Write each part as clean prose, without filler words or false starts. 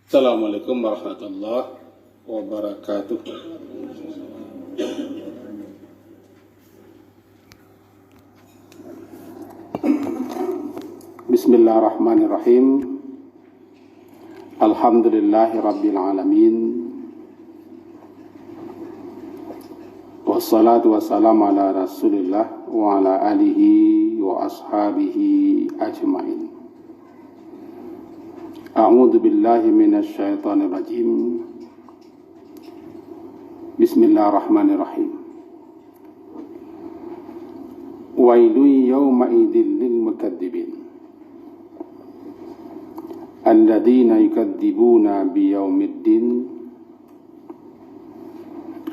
Assalamualaikum warahmatullahi wabarakatuh. Bismillahirrahmanirrahim. Alhamdulillahi rabbil alamin. Wassalatu wassalamu ala rasulillah wa ala alihi wa ashabihi ajmain. A'udzu billahi minasy syaithanir rajim. Bismillahirrahmanirrahim. Wailun yawma idzil lil mukatsibin alladzina yukadzibuna biyaumiddin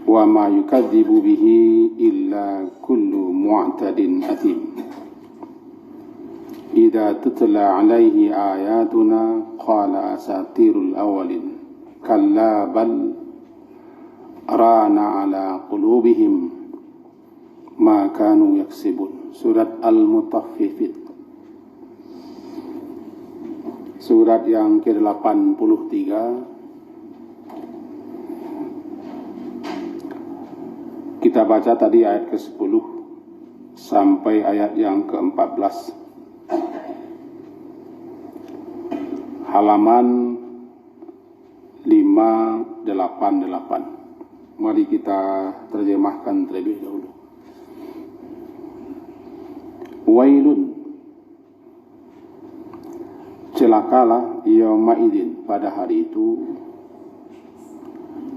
wa ma yukadzibu bihi illa kullu mu'tadin athim. Idza tutla alaihi ayatuna qala asatirul awwalin kalla bal rana ala qulubihim ma kanu yaksibun. Surat Al-Mutaffifin, surat yang ke-83. Kita baca tadi ayat ke-10 sampai ayat yang ke-14. Halaman 588. Mari kita terjemahkan terlebih dahulu. Wailun, celakalah yauma idzin, pada hari itu,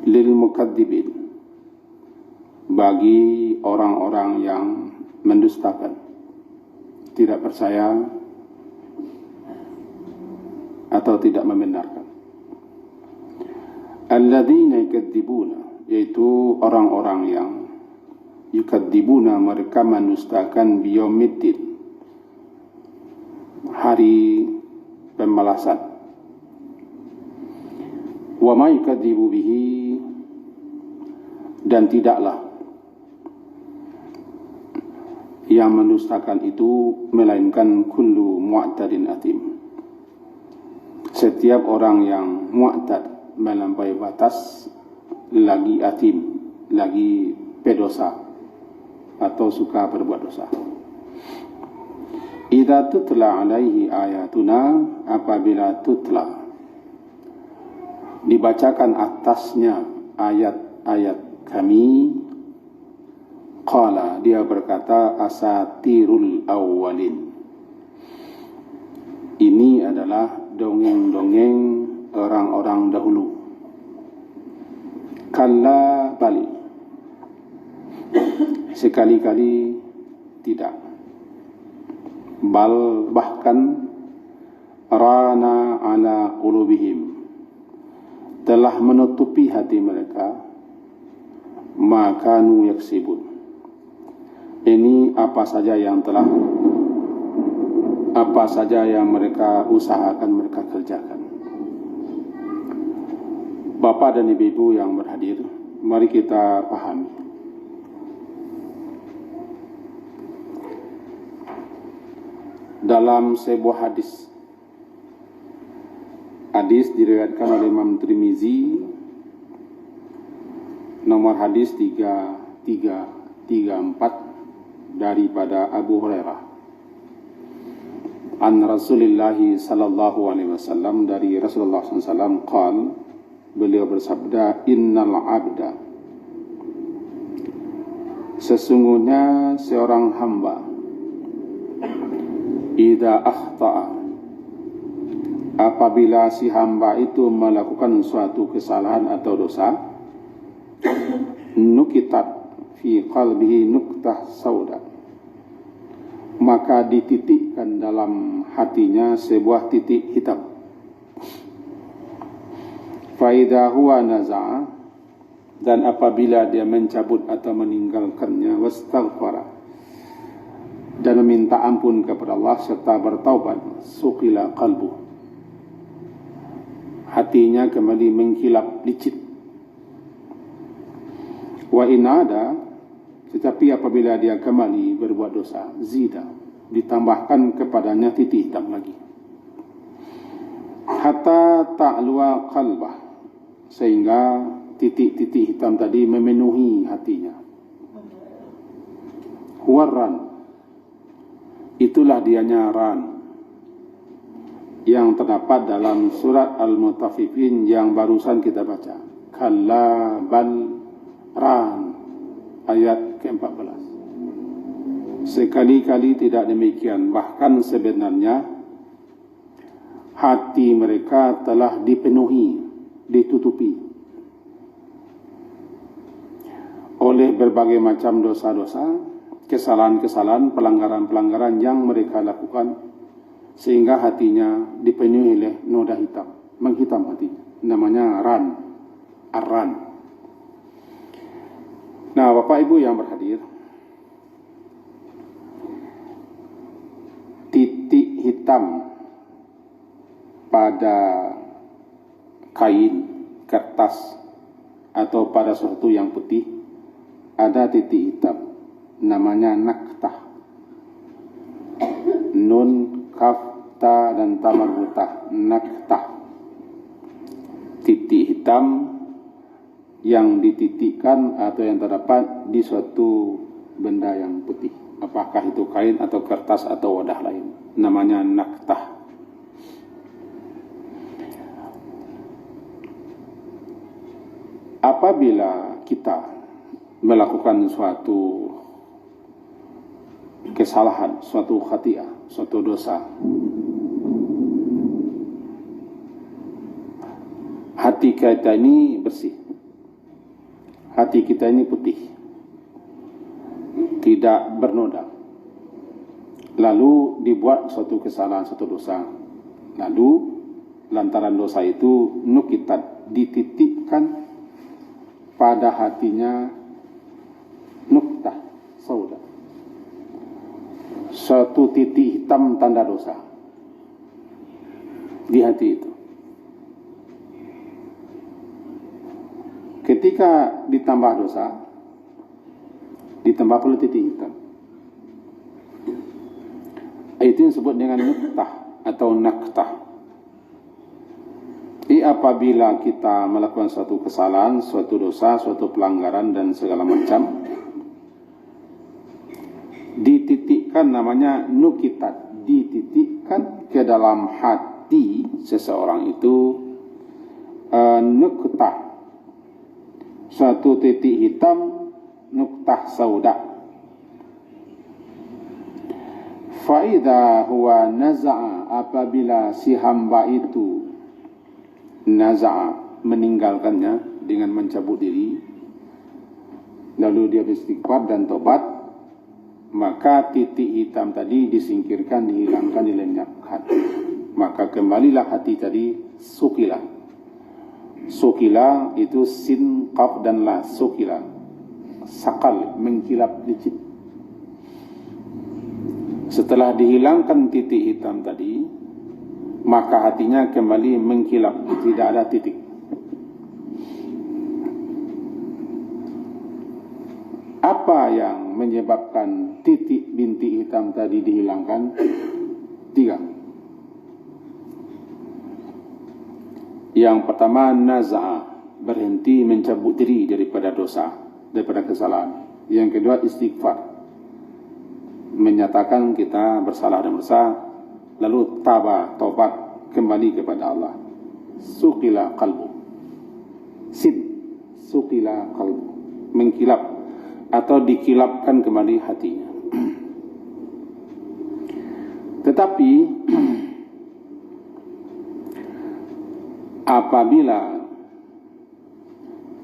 lil mukadzibin, bagi orang-orang yang mendustakan, tidak percaya atau tidak membenarkan. Alladzina yukadzibuna, yaitu orang-orang yang yukadzibuna, mereka mendustakan biyaumiddin, hari pembalasan. Wa ma yukadzibu bihi, dan tidaklah yang mendustakan itu melainkan kullu mu'tadin atim, setiap orang yang mu'tad, melampaui batas, lagi atim, lagi pedosa atau suka berbuat dosa. Idza tutla alaihi ayatuna, apabila tutla, dibacakan atasnya ayat-ayat kami, qala, dia berkata, asatirul awwalin, ini adalah dongeng-dongeng orang-orang dahulu. Kalla bal, sekali-kali tidak. Bal, bahkan, rana ala qulubihim, telah menutupi hati mereka, makanu yaksibun, ini apa saja yang mereka usahakan, mereka kerjakan. Bapak dan ibu-ibu yang berhadir, mari kita pahami. Dalam sebuah hadis diriwayatkan oleh Imam Tirmizi, nomor hadis 3334 daripada Abu Hurairah, an Rasulullah sallallahu alaihi wasallam, dari Rasulullah SAW, qala, beliau bersabda, innal abda, sesungguhnya seorang hamba, idza akhta'a, apabila si hamba itu melakukan suatu kesalahan atau dosa, nukitat fi qalbihi nuktah sauda, maka dititikkan dalam hatinya sebuah titik hitam. Fa idza huwa naza'a, dan apabila dia mencabut atau meninggalkannya, wastaghfara, dan meminta ampun kepada Allah serta bertaubat, suqila qalbu, hatinya kembali mengkilap licin. Wa inada, tetapi apabila dia kembali berbuat dosa, zida, ditambahkan kepadanya titik hitam lagi. hatta ta'lua qalbah, sehingga titik-titik hitam tadi memenuhi hatinya. Huwarran, itulah dianya ran yang terdapat dalam surat Al-Mutaffifin yang barusan kita baca. Kalla bal ran, ayat ke-14. Sekali-kali tidak demikian, bahkan sebenarnya hati mereka telah dipenuhi, ditutupi oleh berbagai macam dosa-dosa, kesalahan-kesalahan, pelanggaran-pelanggaran yang mereka lakukan, sehingga hatinya dipenuhi oleh noda hitam, menghitam hatinya. Namanya ran, ar-ran. Nah, Bapak Ibu yang berhadir, titik hitam pada kain, kertas, atau pada sesuatu yang putih, ada titik hitam, namanya naktah. Nun, kaf, ta, dan ta marbutah, naktah. Titik hitam yang dititikkan atau yang terdapat di suatu benda yang putih. Apakah itu kain atau kertas atau wadah lain, namanya naktah. Apabila kita melakukan suatu kesalahan, suatu khati'ah, suatu dosa, hati kita ini bersih, hati kita ini putih, tidak bernoda. Lalu dibuat suatu kesalahan, suatu dosa, lalu lantaran dosa itu nukitat, dititikkan pada hatinya nuktah sauda, suatu titik hitam tanda dosa di hati itu. Ketika ditambah dosa, ditambah pula titik hitam, itu yang disebut dengan nuktah atau naktah. Apabila kita melakukan suatu kesalahan, suatu dosa, suatu pelanggaran dan segala macam, dititikkan, namanya nukitat, dititikkan ke dalam hati seseorang itu, nuktah, suatu titik hitam, nuktah sauda. Faida huwa naza'a, apabila si hamba itu naza'a, meninggalkannya dengan mencabut diri, lalu dia beristighfar dan tobat, maka titik hitam tadi disingkirkan, dihilangkan, dilenyapkan. Maka kembalilah hati tadi sukila. Sukila itu sin, qaf, dan la. Sukila, sakal, mengkilap licin. Setelah dihilangkan titik hitam tadi, maka hatinya kembali mengkilap, tidak ada titik. Apa yang menyebabkan titik bintik hitam tadi dihilangkan? 3. Yang pertama, naza'a, berhenti, mencabut diri daripada dosa, daripada kesalahan. Yang kedua, istighfar, menyatakan kita bersalah dan bersalah, lalu tobat, kembali kepada Allah. Sukila qalbu, sin, sukila qalbu, mengkilap atau dikilapkan kembali hatinya. Tetapi apabila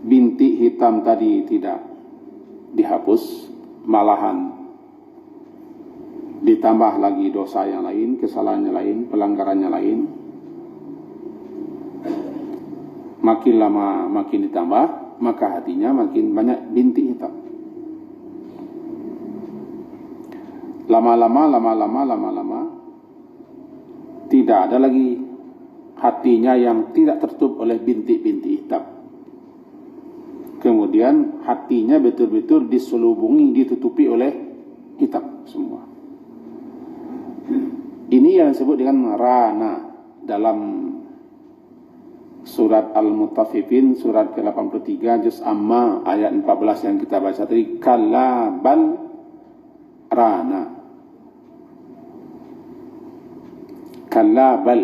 bintik hitam tadi tidak dihapus, malahan ditambah lagi dosa yang lain, kesalahannya lain, pelanggarannya lain, makin lama makin ditambah, maka hatinya makin banyak bintik hitam. Lama-lama tidak ada lagi hatinya yang tidak tertutup oleh bintik-bintik hitam. Kemudian hatinya betul-betul diselubungi, ditutupi oleh hitam semua. Ini yang disebut dengan rana dalam surat Al-Mutaffifin, surat ke-83, juz Amma, ayat 14 yang kita baca tadi. Kalla bal rana. Kalla bal,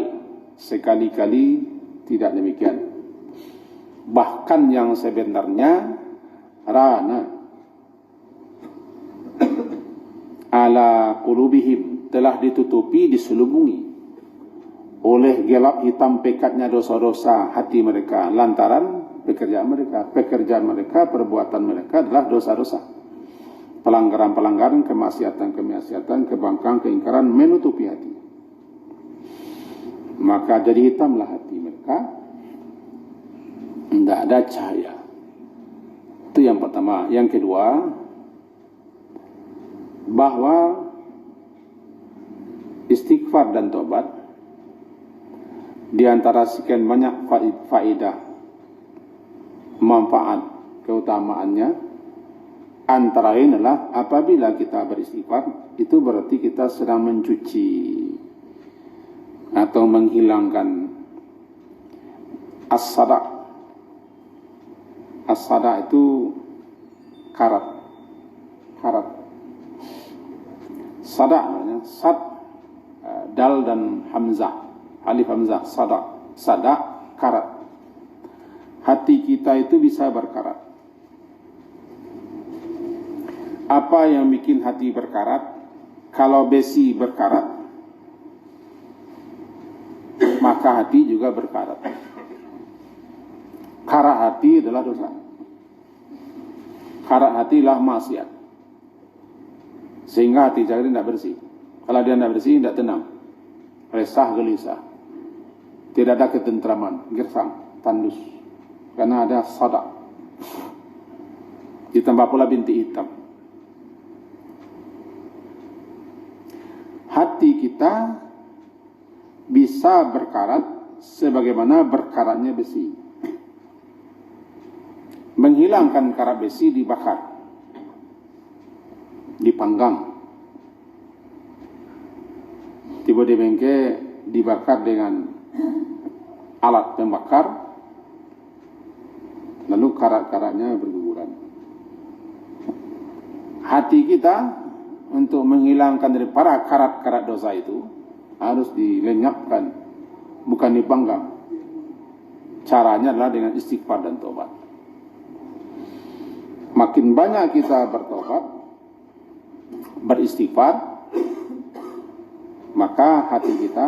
sekali-kali tidak demikian. Bahkan yang sebenarnya rana ala qulubihim, telah ditutupi, diselubungi oleh gelap hitam pekatnya dosa-dosa hati mereka lantaran pekerjaan mereka, perbuatan mereka adalah dosa-dosa, pelanggaran-pelanggaran, kemaksiatan, kebangkang, keingkaran, menutupi hati. Maka jadi hitamlah hati mereka, tidak ada cahaya. Itu yang pertama. Yang kedua, bahwa istighfar dan tobat di antara sekian banyak faedah, manfaat, keutamaannya, antara lain adalah apabila kita beristighfar, itu berarti kita sedang mencuci atau menghilangkan as-sada. As-sada itu karat. Sada namanya, sad, dal dan hamzah, alif hamzah, sada, karat. Hati kita itu bisa berkarat. Apa yang bikin hati berkarat? Kalau besi berkarat, maka hati juga berkarat. Karat hati adalah dosa. Karat hati adalah maksiat. Sehingga hati jadi tidak bersih. Kalau dia tidak bersih, tidak tenang, resah, gelisah, tidak ada ketentraman, gersang, tandus, karena ada sada. Ditambah pula bintik hitam. Hati kita bisa berkarat sebagaimana berkaratnya besi. Menghilangkan karat besi dibakar, dipanggang. Tiba di bengke dibakar dengan alat pembakar, lalu karat-karatnya berguguran. Hati kita untuk menghilangkan dari para karat-karat dosa itu harus dilenyapkan, bukan dipanggang. Caranya adalah dengan istighfar dan tobat. Makin banyak kita bertobat, beristighfar, maka hati kita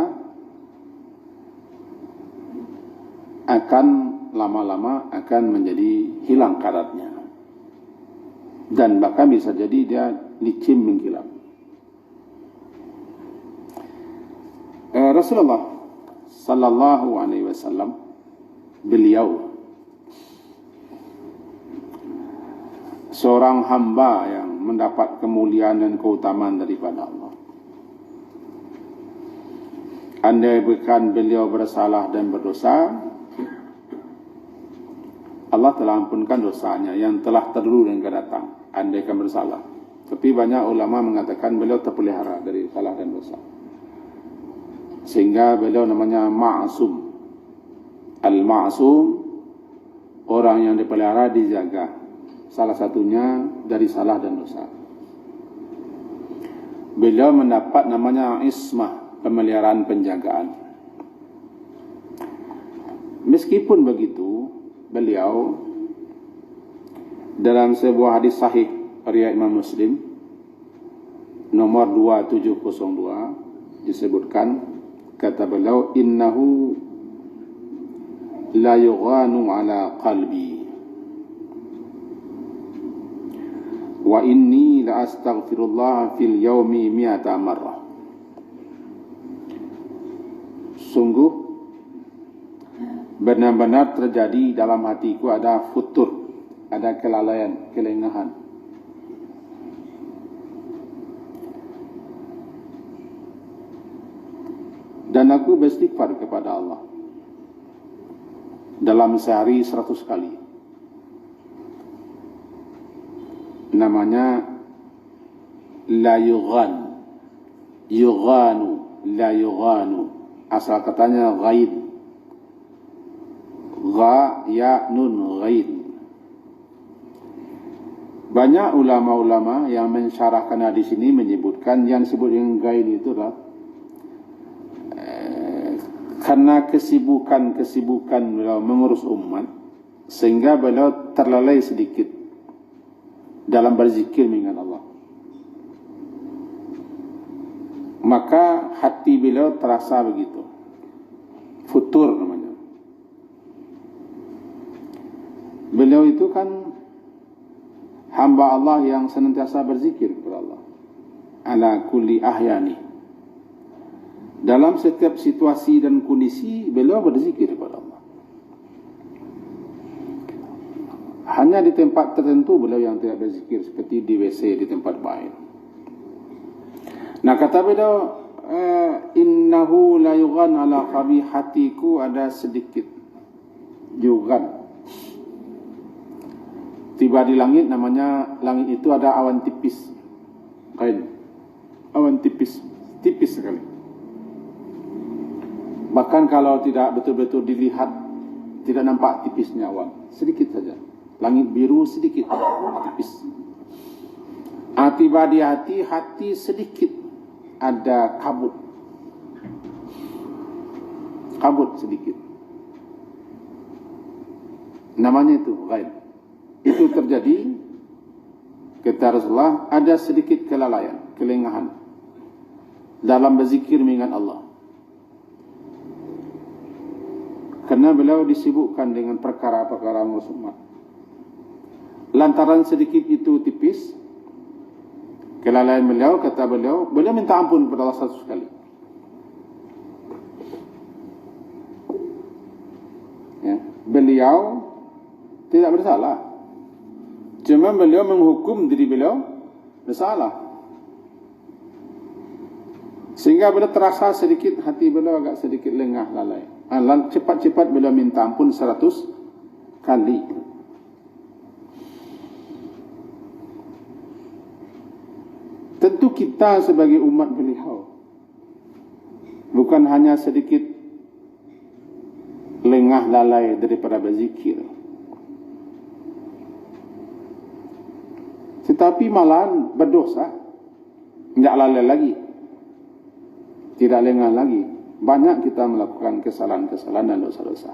akan lama-lama akan menjadi hilang karatnya, dan bahkan bisa jadi dia licin mengkilap. Rasulullah sallallahu alaihi wasallam, beliau seorang hamba yang mendapat kemuliaan dan keutamaan daripada Allah. Andai bukan beliau bersalah dan berdosa, Allah telah ampunkan dosanya yang telah terdahulu dan akan datang. Andai kan bersalah. Tapi banyak ulama mengatakan beliau terpelihara dari salah dan dosa, sehingga beliau namanya ma'asum. Al-ma'asum, orang yang dipelihara, dijaga, salah satunya dari salah dan dosa. Beliau mendapat namanya ismah, pemeliharaan, penjagaan. Meskipun begitu, beliau dalam sebuah hadis sahih riwayat Imam Muslim nomor 2702 disebutkan, kata beliau, innahu la yughanu ala qalbi wa inni la astaghfirullah fil yaumi 100 marrah. Sungguh benar-benar terjadi dalam hatiku ada futur, ada kelalaian, kelengahan. Dan aku beristighfar kepada Allah dalam sehari 100 kali. Namanya la yughan, yughanu, la yughanu. Asal katanya ghaib. Gha, ya, nun, ghain. Banyak ulama-ulama yang mensyarahkan hadis ini menyebutkan yang disebut dengan ghain itu adalah karena kesibukan beliau mengurus umat, sehingga beliau terlalai sedikit dalam berzikir mengingat Allah. Maka hati beliau terasa begitu, futur namanya. Beliau itu kan hamba Allah yang senantiasa berzikir kepada Allah, ala kulli ahyani. Dalam setiap situasi dan kondisi beliau berzikir kepada Allah. Hanya di tempat tertentu beliau yang tidak berzikir, seperti di WC, di tempat baik. Nah, kata beliau, innahu la yughan ala qabihatiku, ada sedikit yughan. Tiba di langit, namanya langit itu ada awan tipis. Kain. Awan tipis, tipis sekali. Bahkan kalau tidak betul-betul dilihat, tidak nampak tipisnya awan, sedikit saja. Langit biru sedikit, tipis. Tiba di hati sedikit ada kabut. Kabut sedikit. Namanya itu ghaib. Itu terjadi, kata Rasulullah, ada sedikit kelalaian, kelengahan dalam berzikir mengingat Allah. Karena beliau disibukkan dengan perkara-perkara umat. Lantaran sedikit itu tipis, kelalaian beliau, kata beliau minta ampun kepada Allah satu sekali. Ya, beliau tidak bersalah, cuma beliau menghukum diri beliau bersalah, sehingga beliau terasa sedikit, hati beliau agak sedikit lengah, lalai. Cepat-cepat beliau minta ampun 100 kali. Tentu kita sebagai umat beliau bukan hanya sedikit lengah lalai daripada berzikir, tetapi malahan berdosa, tidak lalai lagi, tidak lengah lagi. Banyak kita melakukan kesalahan-kesalahan dan dosa-dosa.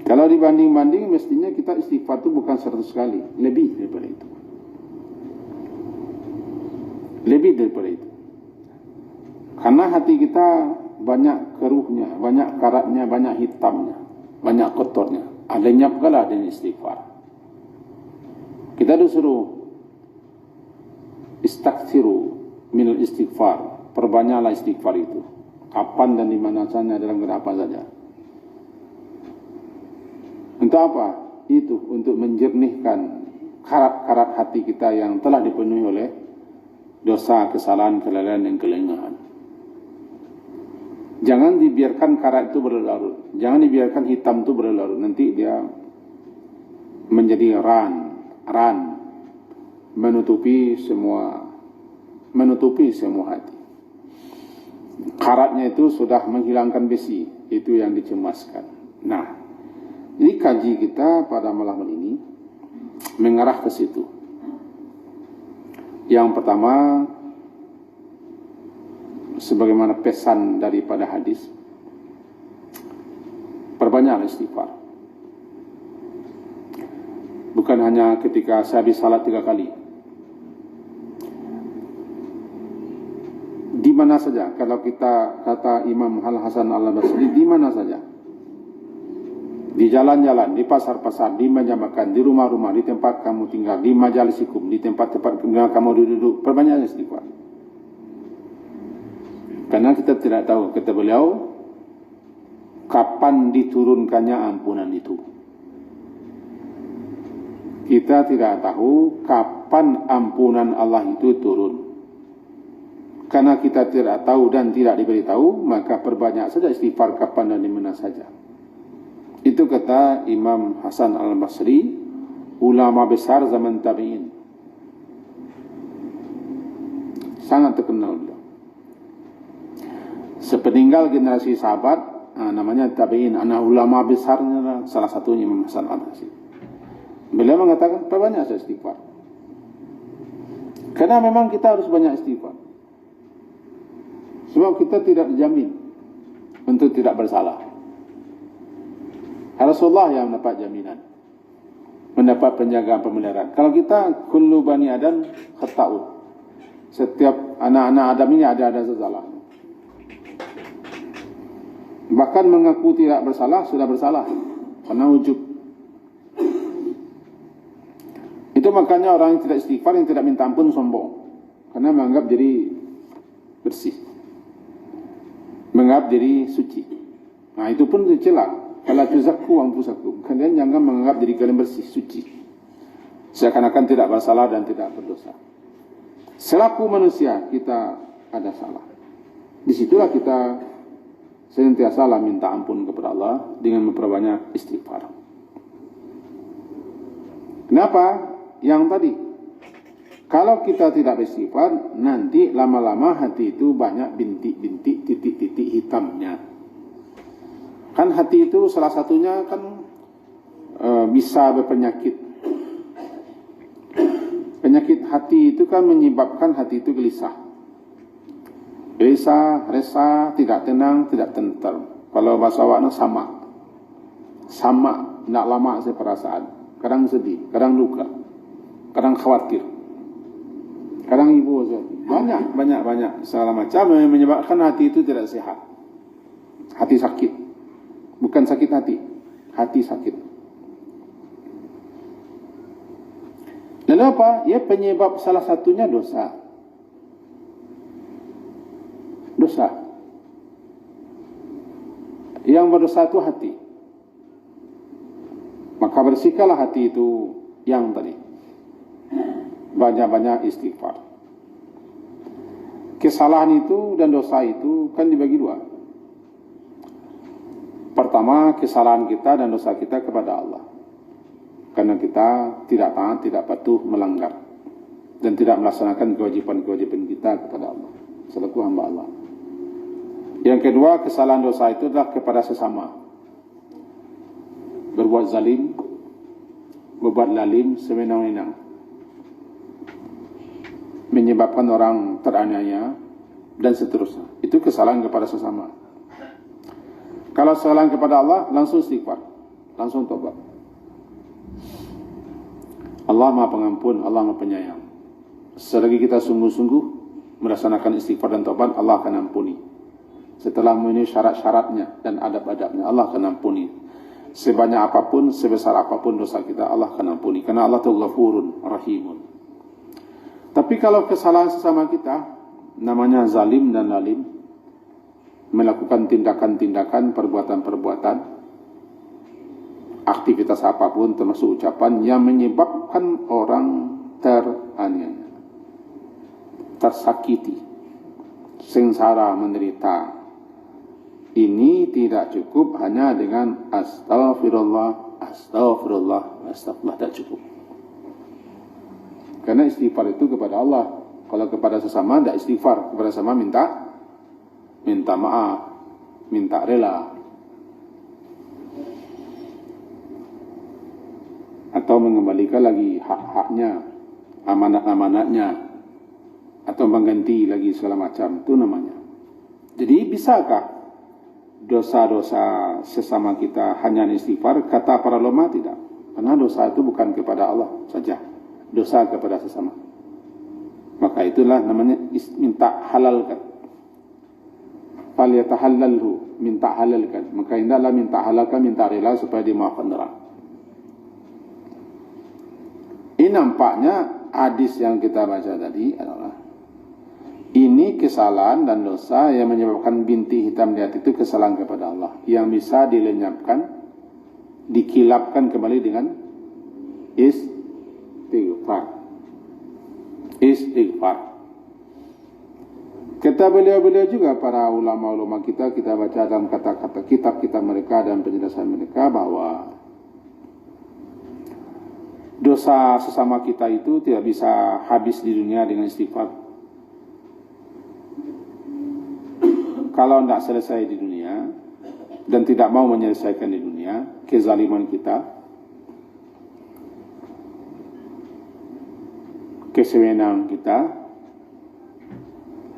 Kalau dibanding-banding, mestinya kita istighfar itu bukan 100 kali, lebih daripada itu. Lebih daripada itu. Karena hati kita banyak keruhnya, banyak karatnya, banyak hitamnya, banyak kotornya. Lenyap kalah dengan istighfar. Kita disuruh istaghfiru minal istighfar, perbanyaklah istighfar itu. Kapan dan di mana saja, dalam keadaan apa saja. Untuk apa? Itu untuk menjernihkan karat-karat hati kita yang telah dipenuhi oleh dosa, kesalahan, kelalaian dan kelengahan. Jangan dibiarkan karat itu berlarut. Jangan dibiarkan hitam itu berlarut. Nanti dia menjadi ran menutupi semua hati. Karatnya itu sudah menghilangkan besi, itu yang dicemaskan. Nah, ini kaji kita pada malam ini mengarah ke situ. Yang pertama, sebagaimana pesan daripada hadis, perbanyaklah istighfar. Bukan hanya ketika saya habis salat 3 kali. Di mana saja, kalau kita kata Imam Al-Hasan Al-Basri, di mana saja, di jalan-jalan, di pasar-pasar, di meja makan, di rumah-rumah, di tempat kamu tinggal, di majalisikum, di tempat-tempat kamu duduk, perbanyak istighfar. Karena kita tidak tahu, kata beliau, kapan diturunkannya ampunan itu. Kita tidak tahu kapan ampunan Allah itu turun. Karena kita tidak tahu dan tidak diberitahu, maka perbanyak saja istighfar kapan dan di mana saja. Itu kata Imam Hasan Al-Basri, ulama besar zaman tabi'in. Sangat terkenal beliau. Sepeninggal generasi sahabat, namanya tabi'in, anak ulama besarnya salah satunya Imam Hasan al-Basri. Beliau mengatakan perbanyak saya istighfar. Karena memang kita harus banyak istighfar. Sebab kita tidak dijamin untuk tidak bersalah. Rasulullah yang mendapat jaminan, mendapat penjagaan pemeliharaan. Kalau kita kullu bani Adam khata'un, setiap anak-anak Adam ini ada salah. Bahkan mengaku tidak bersalah sudah bersalah karena ujub. Itu makanya orang yang tidak istighfar, yang tidak minta ampun sombong, karena menganggap diri bersih, menganggap diri suci. Nah itu pun dicela. Kalau tuzakku anfusakum, kalian jangan menganggap diri kalian bersih, suci, seakan-akan tidak bersalah dan tidak berdosa. Selaku manusia kita ada salah. Disitulah kita senantiasa minta ampun kepada Allah dengan memperbanyak istighfar. Kenapa? Yang tadi, kalau kita tidak beristighfar, nanti lama-lama hati itu banyak bintik-bintik, titik-titik hitamnya. Kan hati itu salah satunya kan bisa berpenyakit. Penyakit hati itu kan menyebabkan hati itu gelisah. Gelisah, resah, tidak tenang, tidak tenteram. Kalau bahasa awaknya sama, tidak lama saya perasaan. Kadang sedih, kadang duka, kadang khawatir, kadang ibu banyak segala macam yang menyebabkan hati itu tidak sehat. Hati sakit, bukan sakit hati sakit. Lalu apa? Ya penyebab salah satunya dosa. Yang berdosa itu hati. Maka bersihkanlah hati itu yang tadi. Banyak-banyak istighfar. Kesalahan itu dan dosa itu kan dibagi dua. Pertama, kesalahan kita dan dosa kita kepada Allah. Karena kita tidak taat, tidak patuh, melanggar, dan tidak melaksanakan kewajiban-kewajiban kita kepada Allah selaku hamba Allah. Yang kedua, kesalahan dosa itu adalah kepada sesama. Berbuat zalim, berbuat lalim, sewenang-wenang, menyebabkan orang teraniaya, dan seterusnya. Itu kesalahan kepada sesama. Kalau kesalahan kepada Allah, langsung istighfar, langsung tobat. Allah Maha Pengampun, Allah Maha Penyayang. Selagi kita sungguh-sungguh melaksanakan istighfar dan tobat, Allah akan ampuni. Setelah memenuhi syarat-syaratnya dan adab-adabnya, Allah akan ampuni. Sebanyak apapun, sebesar apapun dosa kita, Allah akan ampuni. Karena Allah itu Ghafurun Rahimun. Tapi kalau kesalahan sesama kita, namanya zalim dan lalim, melakukan tindakan-tindakan, perbuatan-perbuatan, aktivitas apapun termasuk ucapan yang menyebabkan orang teraniaya, tersakiti, sengsara, menderita. Ini tidak cukup hanya dengan astaghfirullah, astaghfirullah, astaghfirullah, tidak cukup. Karena istighfar itu kepada Allah. Kalau kepada sesama tidak istighfar, kepada sesama minta maaf, minta rela, atau mengembalikan lagi hak-haknya, amanat-amanatnya, atau mengganti lagi segala macam, itu namanya. Jadi bisakah dosa-dosa sesama kita hanya istighfar? Kata para ulama tidak. Karena dosa itu bukan kepada Allah saja, dosa kepada sesama. Maka itulah namanya minta halalkan. Falyatahallalhu, minta halalkan. Maka hendaklah minta halalkan, minta rela supaya dimaafkan neraka. Ini nampaknya hadis yang kita baca tadi adalah ini kesalahan dan dosa yang menyebabkan bintik hitam di hati itu kesalahan kepada Allah, yang bisa dilenyapkan, dikilapkan kembali dengan istighfar. Kata beliau-beliau juga, para ulama-ulama kita baca dalam kata-kata kitab-kitab mereka dan penjelasan mereka bahwa dosa sesama kita itu tidak bisa habis di dunia dengan istighfar. Kalau tidak selesai di dunia dan tidak mau menyelesaikan di dunia kezaliman kita, kesewenangan kita,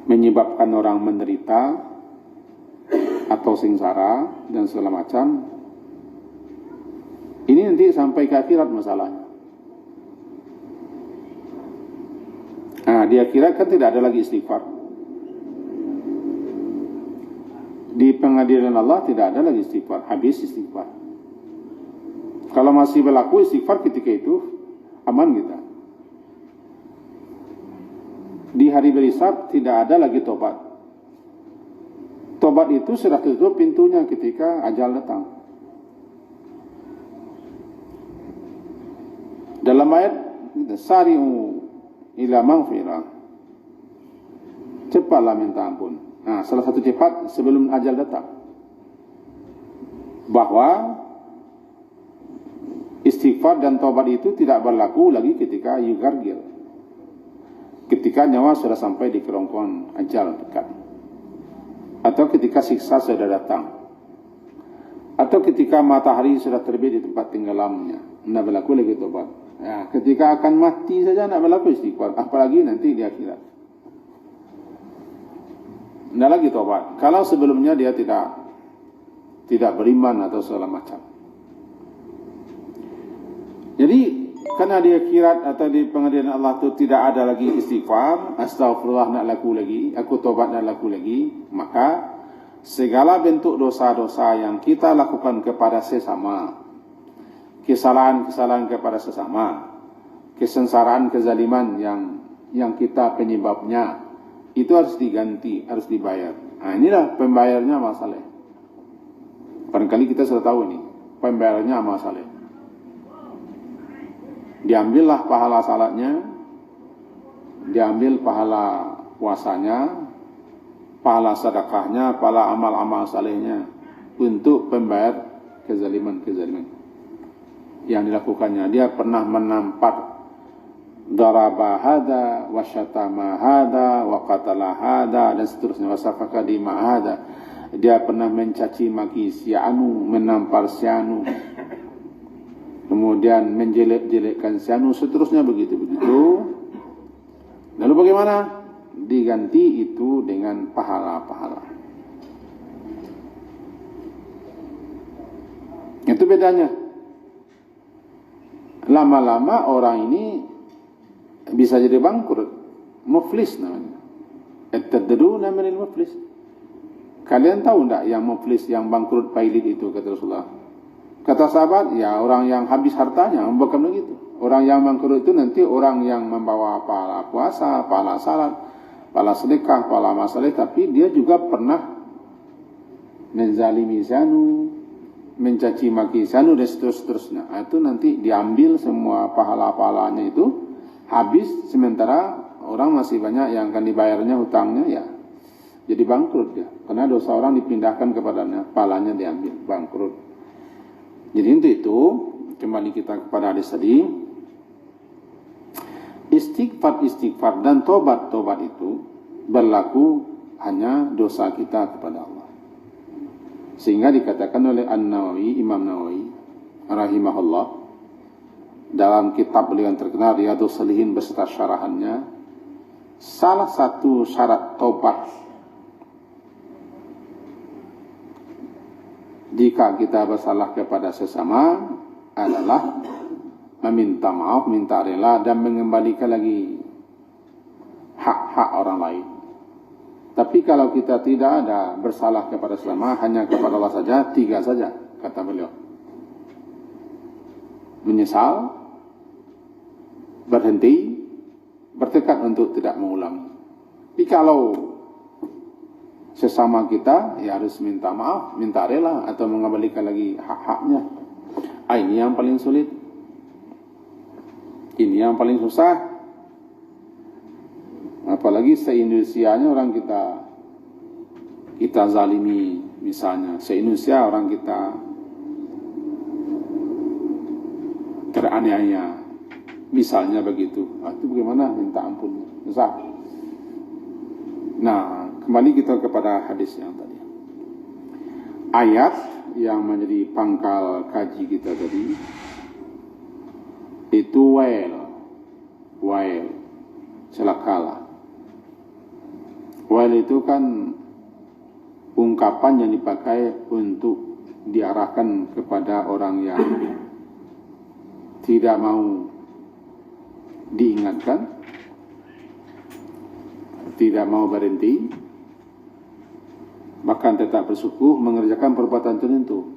menyebabkan orang menderita atau sengsara dan segala macam. Ini nanti sampai ke akhirat masalahnya. Nah, di akhirat kan tidak ada lagi istighfar. Di pengadilan Allah tidak ada lagi istighfar, habis istighfar. Kalau masih berlaku istighfar ketika itu, aman kita. Di hari berhisab tidak ada lagi tobat. Tobat itu sudah tutup pintunya ketika ajal datang. Dalam ayat sari'u ila maghfirah, cepatlah minta ampun. Nah, salah satu cepat sebelum ajal datang. Bahwa istighfar dan taubat itu tidak berlaku lagi ketika yugargil, ketika nyawa sudah sampai di kerongkongan ajal dekat, atau ketika siksa sudah datang, atau ketika matahari sudah terbit di tempat tenggelamnya. Tidak berlaku lagi taubat. Ya, ketika akan mati saja tidak berlaku istighfar, apalagi nanti di akhirat. Tidak lagi tobat. Kalau sebelumnya dia tidak beriman atau segala macam. Jadi karena di akhirat atau di pengadilan Allah itu tidak ada lagi istighfar, astagfirullah nak laku lagi, aku tobat nak laku lagi, maka segala bentuk dosa-dosa yang kita lakukan kepada sesama, kesalahan-kesalahan kepada sesama, kesengsaraan, kezaliman yang kita penyebabnya, itu harus diganti, harus dibayar. Nah, inilah pembayarnya amal saleh. Barangkali kita sudah tahu ini, pembayarnya amal saleh. Diambillah pahala salatnya, diambil pahala puasanya, pahala sedekahnya, pahala amal-amal salehnya untuk pembayar kezaliman-kezaliman yang dilakukannya. Dia pernah menampar daraba hada wa syatama hada wa qatala hada dan seterusnya, wa safaka dima hada. Dia pernah mencaci maki si anu, menampar si anu, kemudian menjelek-jelekkan si anu, seterusnya begitu-begitu. Lalu bagaimana? Diganti itu dengan pahala-pahala. Itu bedanya. Lama-lama orang ini bisa jadi bangkrut, muflis namanya. At-tadruna manil muflis. Kalian tahu enggak yang muflis, yang bangkrut pailit itu, kata Rasulullah? Kata sahabat, ya orang yang habis hartanya, bukan begitu. Orang yang bangkrut itu nanti orang yang membawa pahala puasa, pahala salat, pahala sedekah, pahala masalah, tapi dia juga pernah menzalimi sanu, mencaci maki sanu dan seterusnya. Itu nanti diambil semua pahala-pahalanya itu, habis, sementara orang masih banyak yang akan dibayarnya hutangnya, ya jadi bangkrut ya, karena dosa orang dipindahkan kepadanya, pahalanya diambil, bangkrut. Jadi untuk itu kembali kita kepada hadis tadi, istighfar dan tobat itu berlaku hanya dosa kita kepada Allah. Sehingga dikatakan oleh An-Nawawi, Imam Nawawi rahimahullah, dalam kitab beliau yang terkenal Riyadhus Shalihin beserta syarahannya, salah satu syarat tobat jika kita bersalah kepada sesama adalah meminta maaf, minta rela, dan mengembalikan lagi hak-hak orang lain. Tapi kalau kita tidak ada bersalah kepada sesama, hanya kepada Allah saja, 3 saja, kata beliau. Menyesal, berhenti, bertekad untuk tidak mengulangi. Tapi kalau sesama kita, ya harus minta maaf, minta rela, atau mengembalikan lagi hak-haknya. Ini yang paling sulit. Ini yang paling susah. Apalagi se-Indonesianya orang kita zalimi, misalnya se-Indonesia orang kita teraniaya, misalnya begitu. Itu bagaimana minta ampun? Susah. Nah, kembali kita kepada hadis yang tadi. Ayat yang menjadi pangkal kaji kita tadi itu wail, celakalah. Wail itu kan ungkapan yang dipakai untuk diarahkan kepada orang yang tidak mau diingatkan, tidak mau berhenti, bahkan tetap bersikukuh mengerjakan perbuatan tertentu.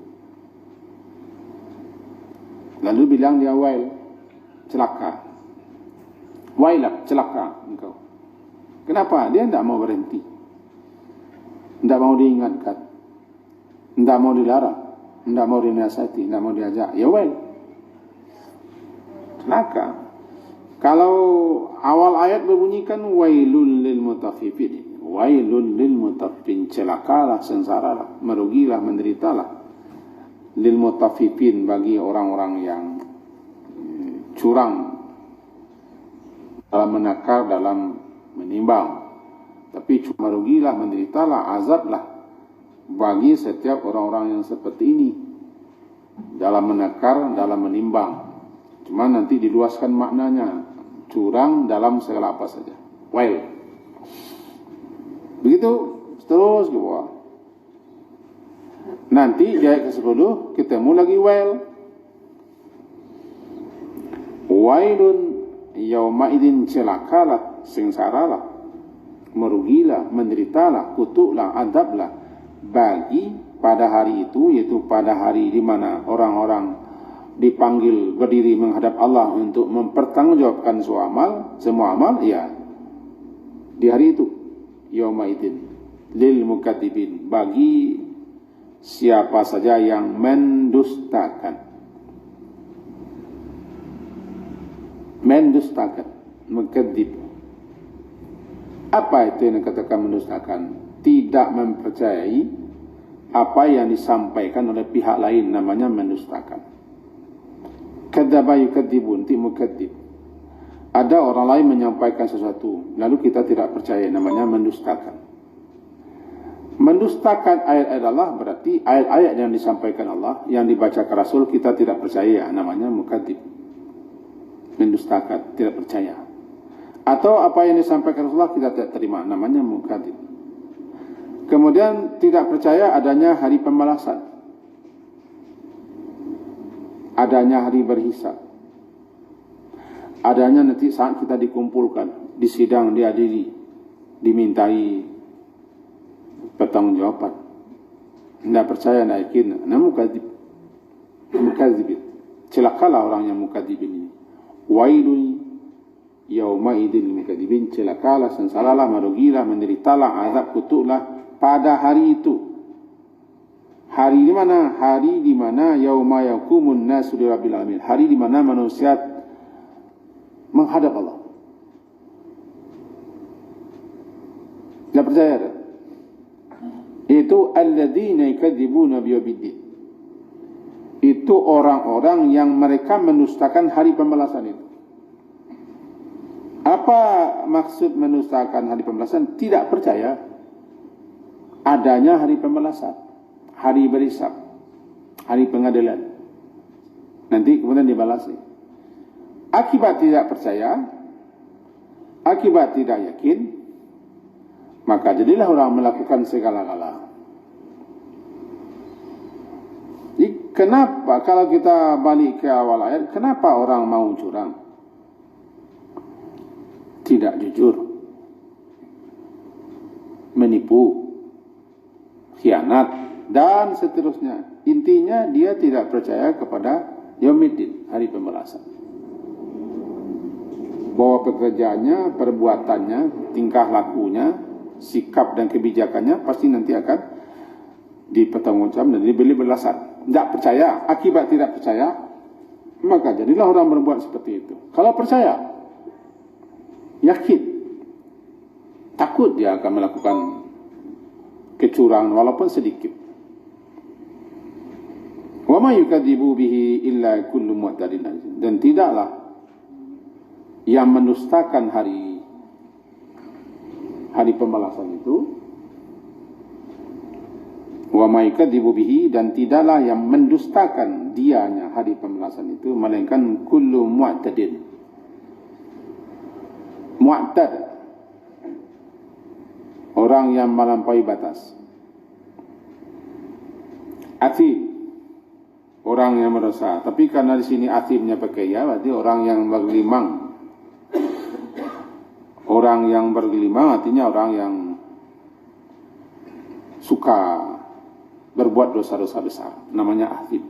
Lalu bilang dia wail, celaka. Wailak, celaka engkau. Kenapa? Dia tidak mau berhenti, tidak mau diingatkan, tidak mau dilarang, tidak mau dinasihati, tidak mau diajak. Ya wail, celaka. Kalau awal ayat berbunyikan wailun lil mutaffifin, wailun lil mutaffifin, celakalah, sengsaralah, merugilah, menderitalah, lil mutaffifin, bagi orang-orang yang curang dalam menakar, dalam menimbang. Tapi cuma rugilah, menderitalah, azablah bagi setiap orang-orang yang seperti ini dalam menakar, dalam menimbang. Cuma nanti diluaskan maknanya, curang dalam segala apa saja. Wail. Begitu terus ke bawah. Nanti di ayat ke-10 ketemu lagi wail. Wailun yaumaidin, celakalah, sengsaralah, merugilah, menderitalah, kutuklah, adablah bagi pada hari itu, yaitu pada hari di mana orang-orang dipanggil berdiri menghadap Allah untuk mempertanggungjawabkan semua amal, ya, di hari itu, yaumaidin lil mukadzibin, bagi siapa saja yang mendustakan, mukadzib. Apa itu yang dikatakan mendustakan? Tidak mempercayai apa yang disampaikan oleh pihak lain, namanya mendustakan. Kadzdzaba yukadzibun, mukadzib. Ada orang lain menyampaikan sesuatu, lalu kita tidak percaya, namanya mendustakan. Mendustakan ayat-ayat Allah berarti ayat-ayat yang disampaikan Allah, yang dibacakan Rasul, kita tidak percaya, namanya mukadzib. Mendustakan, tidak percaya. Atau apa yang disampaikan Rasulullah kita tidak terima, namanya mukadzib. Kemudian tidak percaya adanya hari pembalasan, adanya hari berhisab, adanya nanti saat kita dikumpulkan, disidang, diadili, dimintai pertanggungjawaban. Tidak percaya, tidak yakin, namanya mukadzib. Celakalah orang yang mukadzibin ini. Wailun yaumaidil mukadzibin, celakalah, sengsaralah, merugilah, menderitalah, azab, kutuklah pada hari itu. Hari di mana? Hari di mana yauma yaqumun nasu lirabbil alamin. Hari di mana manusia menghadap Allah. Tidak percaya tak? Itu alladzina yakadzibuna biyaumiddin. Itu orang-orang yang mereka mendustakan hari pembalasan itu. Apa maksud mendustakan hari pembalasan? Tidak percaya adanya hari pembalasan, hari berhisab, hari pengadilan. Nanti kemudian dibalasi. Akibat tidak percaya, akibat tidak yakin, maka jadilah orang melakukan segala-gala. Jadi kenapa kalau kita balik ke awal ayat, kenapa orang mau curang? Tidak jujur, menipu, khianat, dan seterusnya. Intinya dia tidak percaya kepada yaumiddin, hari pembalasan. Bahwa pekerjaannya, perbuatannya, tingkah lakunya, sikap dan kebijakannya pasti nanti akan dipertanggungjawabkan dan diberi balasan. Tidak percaya, akibat tidak percaya, maka jadilah orang berbuat seperti itu. Kalau percaya, yakin, takut dia akan melakukan kecurangan walaupun sedikit. Wa ma yukadzibu bihi illa kullu mu'tadin. Dan tidaklah yang mendustakan hari pembalasan itu Wa ma yukadzibu bihi, dan tidaklah yang mendustakan dianya hari pembalasan itu melainkan kullu mu'tadin. Mu'tad, orang yang melampaui batas. Athim, orang yang berdosa. Tapi karena di sini athimnya pakai ya, berarti orang yang bergelimang. Orang yang bergelimang artinya orang yang suka berbuat dosa-dosa besar, namanya athim.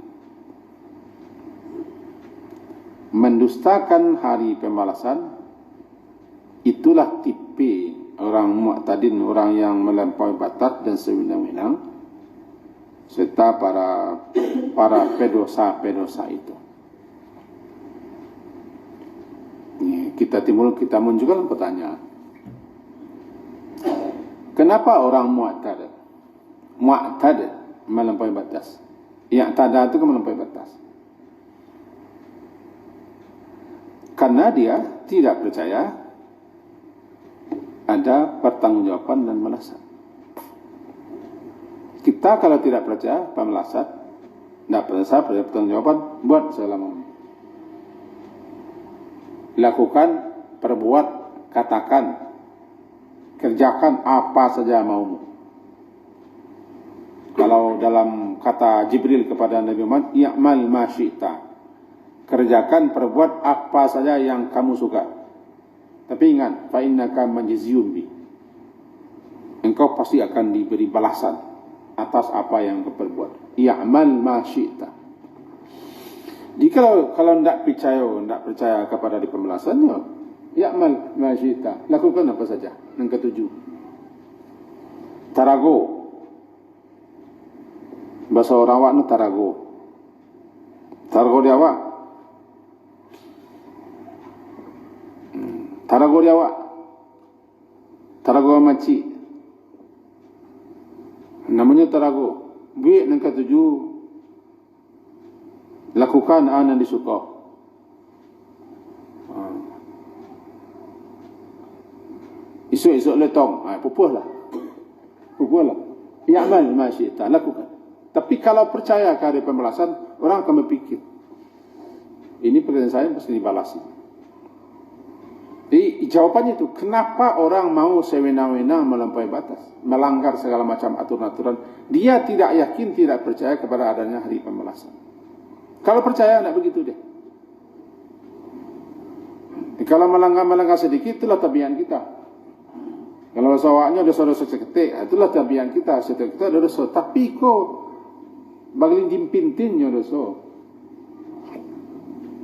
Mendustakan hari pembalasan, itulah tipe orang mu'tadin, orang yang melampaui batas dan sewenang-wenang, serta para pedosa-pedosa itu. Kita munculkan pertanyaan. Kenapa orang mu'tad melampaui batas? I'tada itu kan melampaui batas. Karena dia tidak percaya ada pertanggungjawaban dan balasan. Kita kalau tidak percaya pembalasan, tidak percaya pertanggungjawaban, buat selama lakukan, perbuat, katakan, kerjakan apa saja maumu. Kalau dalam kata Jibril kepada Nabi Muhammad, i'mal ma syi'ta, kerjakan, perbuat apa saja yang kamu suka. Tapi ingat, fa innaka majziyun bi, engkau pasti akan diberi balasan atas apa yang kau perbuat. I'mal ma syi'ta. Jika kalau tidak percaya kepada di pembalasannya, i'mal ma syi'ta, lakukan apa saja. Yang ketujuh, tarago. Bahasa orang awak ni tarago. Tarago dia awak. Tarago dia awak. Tarago maci. Namanya tarago. Buat yang ketujuh, lakukan apa yang disuka. Esok-esok letong, pupuhlah. I'mal ma syi'ta, lakukan. Tapi kalau percaya ke hari pembalasan, orang akan berpikir, ini pertanyaan saya pasti dibalasi. Jadi jawabannya itu, kenapa orang mau sewenang-wenang melampaui batas, melanggar segala macam aturan-aturan? Dia tidak yakin, tidak percaya kepada adanya hari pembalasan. Kalau percaya, tidak begitu deh. Kalau melanggar sedikit, itulah tabiat kita. Kalau sawaknya dosa-dosa seketik, itulah tabiat kita. Setiap kita ada dosa. Tapi kok bagi jimpintinnya dosa,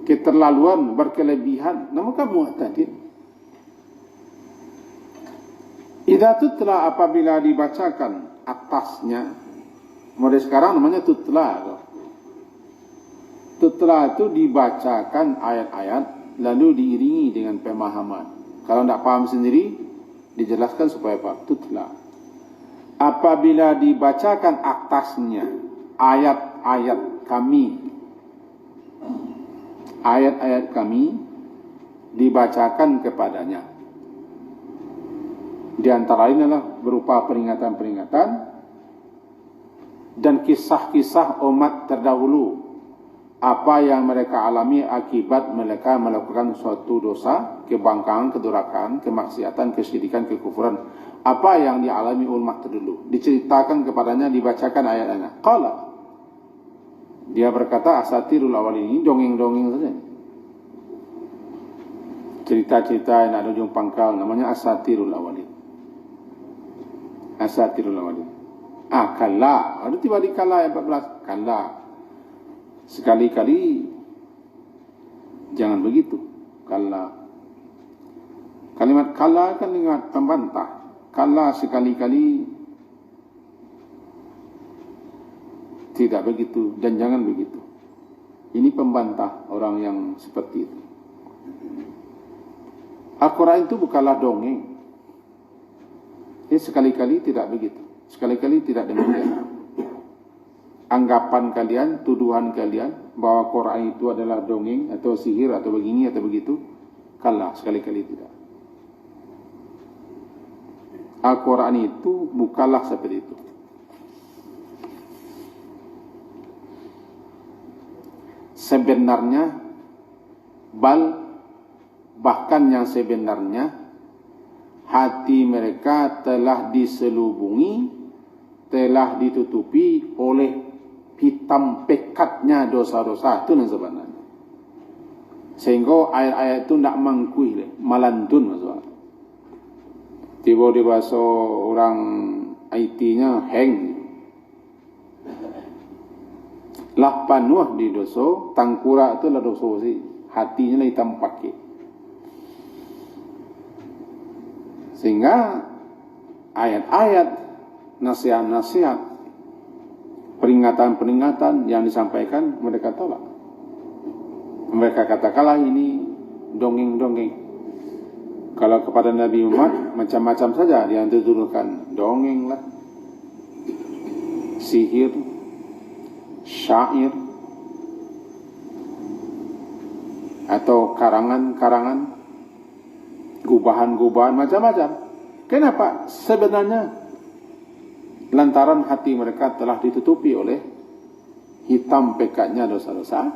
keterlaluan, berkelebihan, namanya mu'tadin. Idza tutla, apabila dibacakan atasnya, mulai sekarang namanya tutla. Tutla itu dibacakan ayat-ayat, lalu diiringi dengan pemahaman. Kalau tidak paham sendiri, dijelaskan supaya paham. Tutla. Apabila dibacakan atasnya ayat-ayat kami dibacakan kepadanya. Di antara lain adalah berupa peringatan-peringatan dan kisah-kisah umat terdahulu, apa yang mereka alami akibat mereka melakukan suatu dosa, kebangkangan, kedurhakaan, kemaksiatan, kesyirikan, kekufuran. Apa yang dialami umat terdahulu diceritakan kepadanya, dibacakan ayat-ayatnya. Qala, dia berkata, asatirul awalin, ini dongeng-dongeng saja. Cerita-cerita yang ada ujung pangkal, namanya asatirul awalin. Asatirul awalin. Kala, ada tiba di kala yang 14. Kala, sekali-kali jangan begitu. Kala, kalimat kala kan ingat pembantah. Kala, sekali-kali tidak begitu dan jangan begitu. Ini pembantah orang yang seperti itu. Al-Quran itu bukanlah dongeng. Ini sekali-kali tidak begitu. Sekali-kali tidak demikian. Anggapan kalian, tuduhan kalian bahwa Quran itu adalah dongeng atau sihir atau begini atau begitu, kalah, sekali-kali tidak. Al-Quran itu bukanlah seperti itu. sebenarnya, bahkan yang sebenarnya hati mereka telah diselubungi, telah ditutupi oleh hitam pekatnya dosa-dosa itu yang sebenarnya. Sehingga ayat-ayat itu tidak mangkuih, malantun maksudnya. Tiba-tiba seorang IT-nya hang, lah panuh di dosa, tangkura itu lah dosa sih, hatinya lah hitam pakai. Sehingga ayat-ayat, nasihat-nasihat, peringatan-peringatan yang disampaikan mereka tolak. Mereka katakanlah ini dongeng-dongeng. Kalau kepada Nabi Muhammad macam-macam saja yang dituduhkan, dongeng lah, sihir, syair, atau karangan-karangan, gubahan-gubahan macam-macam. Kenapa? Sebenarnya lantaran hati mereka telah ditutupi oleh hitam pekatnya dosa-dosa,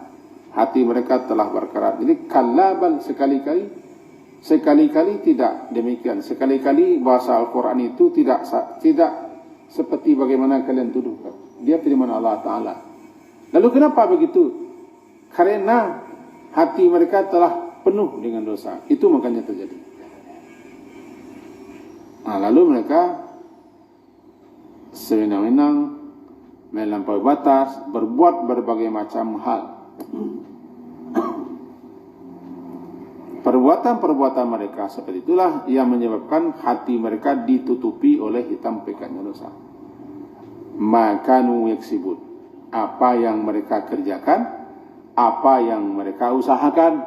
hati mereka telah berkerat. Jadi kalabal sekali-kali tidak demikian. Sekali-kali bahasa Al-Quran itu tidak seperti bagaimana kalian tuduhkan. Dia firman Allah Ta'ala. Lalu kenapa begitu? Karena hati mereka telah penuh dengan dosa. Itu makanya terjadi. Nah, lalu mereka sewenang-wenang melampaui batas, berbuat berbagai macam hal. Perbuatan-perbuatan mereka seperti itulah yang menyebabkan hati mereka ditutupi oleh hitam pekatnya dosa. Makanu yaksibun, apa yang mereka kerjakan, apa yang mereka usahakan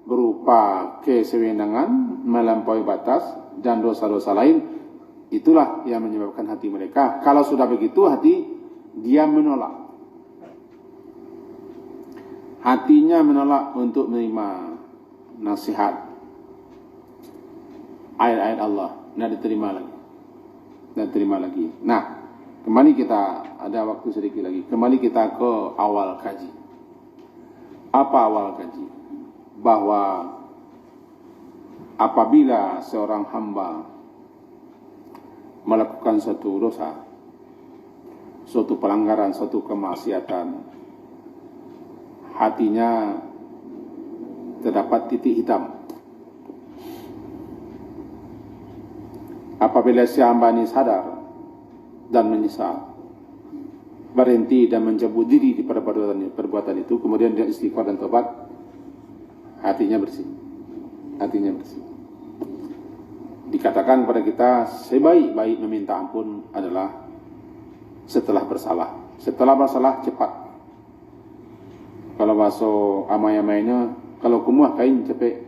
berupa kesewenangan, melampaui batas dan dosa-dosa lain, itulah yang menyebabkan hati mereka. Kalau sudah begitu, hati dia menolak. Hatinya menolak untuk menerima nasihat, ayat-ayat Allah, tidak diterima lagi. Nah, kembali kita, ada waktu sedikit lagi. Kembali kita ke awal kaji. Apa awal kaji? Bahwa apabila seorang hamba melakukan suatu dosa, suatu pelanggaran, suatu kemaksiatan, hatinya terdapat titik hitam. Apabila si hamba ini sadar dan menyesal, berhenti dan mencabut diri di perbuatan itu, kemudian dia istighfar dan tobat, hatinya bersih. Dikatakan kepada kita, sebaik-baik meminta ampun adalah setelah bersalah. Setelah bersalah cepat. Kalau bahasa amai-amainya, kalau kumuh kain cepet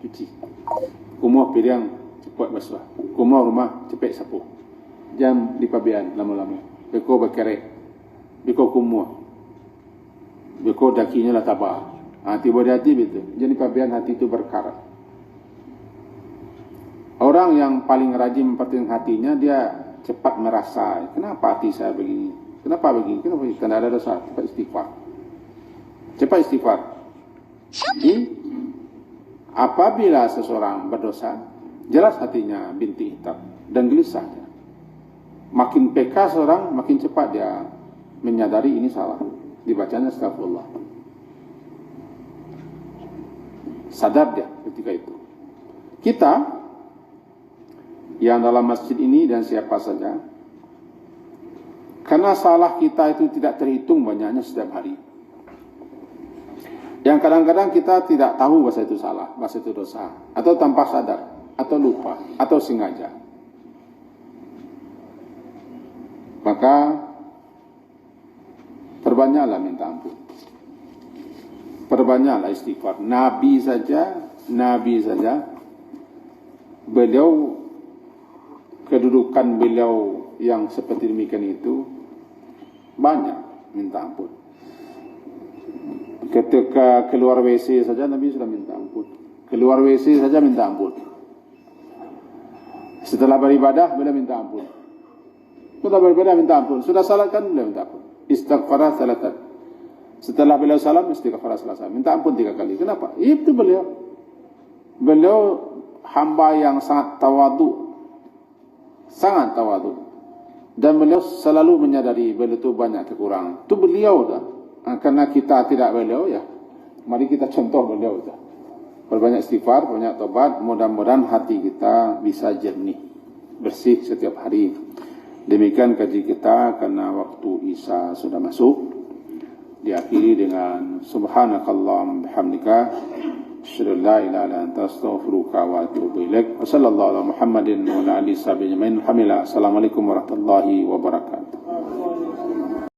cuci, kumuh piring cepat basuh, kumuh rumah cepet sapu. Jangan dipabian lama-lama. Beko berkerek, beko kumuh, beko dakinya lah tabah. Tiba di hati begitu. Jadi pabian hati itu berkarat. Orang yang paling rajin memperhatikan hatinya, dia cepat merasa, kenapa hati saya begini? Kenapa begini? Karena ada dosa. Cepat istighfar. Jadi, apabila seseorang berdosa, jelas hatinya bintik hitam dan gelisah. Makin peka seorang, makin cepat dia menyadari ini salah. Dibacanya astagfirullah. Sadar dia ketika itu. Kita yang dalam masjid ini dan siapa saja, karena salah kita itu tidak terhitung banyaknya setiap hari. Yang kadang-kadang kita tidak tahu bahasa itu salah, bahasa itu dosa, atau tanpa sadar, atau lupa, atau sengaja. Maka perbanyaklah minta ampun, perbanyaklah istighfar. Nabi saja, beliau, kedudukan beliau yang seperti demikian itu banyak minta ampun. Ketika keluar WC saja Nabi sudah minta ampun. Keluar WC saja minta ampun. Setelah beribadah beliau minta ampun. Sudah beribadah minta ampun. Sudah salat kan beliau minta ampun. Istighfar salatan. Setelah beliau salam, istighfar selesai. Minta ampun 3 kali. Kenapa? Itu beliau. Beliau hamba yang sangat tawadu. Sangat tawadu. Dan beliau selalu menyadari beliau itu banyak kekurangan. Itu beliau dah. Karena kita tidak beliau ya. Mari kita contoh beliau dah. Berbanyak istighfar, banyak tobat. Mudah-mudahan hati kita bisa jernih, bersih setiap hari. Demikian kaji kita karena waktu Isya sudah masuk. Diakhiri dengan subhanakallahumma bihamdika asyhadu an la ilaha illa anta astaghfiruka wa atubu ilaik. Wassallallahu ala Muhammadin wa ala alihi wasallam. Alhamdulillah. Assalamualaikum warahmatullahi wabarakatuh.